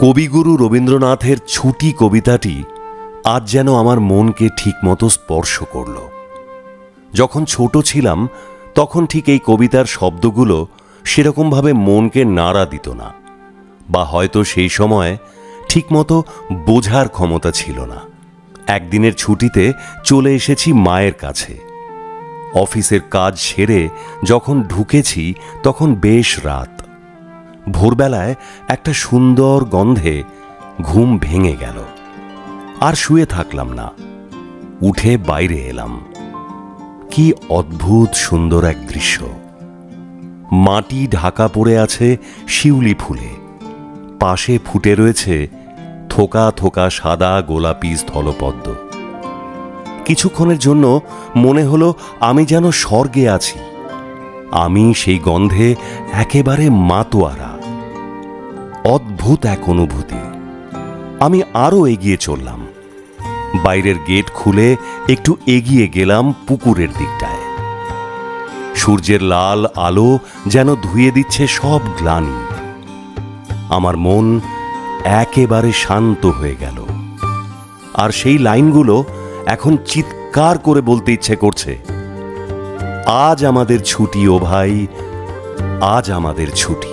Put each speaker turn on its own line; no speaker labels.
কবিগুরু রবীন্দ্রনাথের ছুটি কবিতাটি আজ যেন আমার মনকে ঠিকমতো স্পর্শ করল। যখন ছোট ছিলাম তখন ঠিক এই কবিতার শব্দগুলো সেরকমভাবে মনকে নাড়া দিত না, বা হয়তো সেই সময় ঠিকমতো বোঝার ক্ষমতা ছিল না। একদিনের ছুটিতে চলে এসেছি মায়ের কাছে। অফিসের কাজ সেরে যখন ঢুকেছি তখন বেশ রাত। ভোরবেলায় একটা সুন্দর গন্ধে ঘুম ভেঙে গেল। আর শুয়ে থাকলাম না, উঠে বাইরে এলাম। কি অদ্ভুত সুন্দর এক দৃশ্য! মাটি ঢাকা পড়ে আছে শিউলি ফুলে, পাশে ফুটে রয়েছে থোকা থোকা সাদা গোলাপি স্থলপদ্ম। কিছুক্ষণের জন্য মনে হলো আমি যেন স্বর্গে আছি। আমি সেই গন্ধে একেবারে মাতোয়ারা। অদ্ভুত এক অনুভূতি। আমি আরো এগিয়ে চললাম। বাইরের গেট খুলে একটু এগিয়ে গেলাম পুকুরের দিকটায়। সূর্যের লাল আলো যেন ধুয়ে দিচ্ছে সব গ্লানি। আমার মন একেবারে শান্ত হয়ে গেল। আর সেই লাইনগুলো এখন চিৎকার করে বলতে ইচ্ছে করছে, আজ আমাদের ছুটি ও ভাই, আজ আমাদের ছুটি।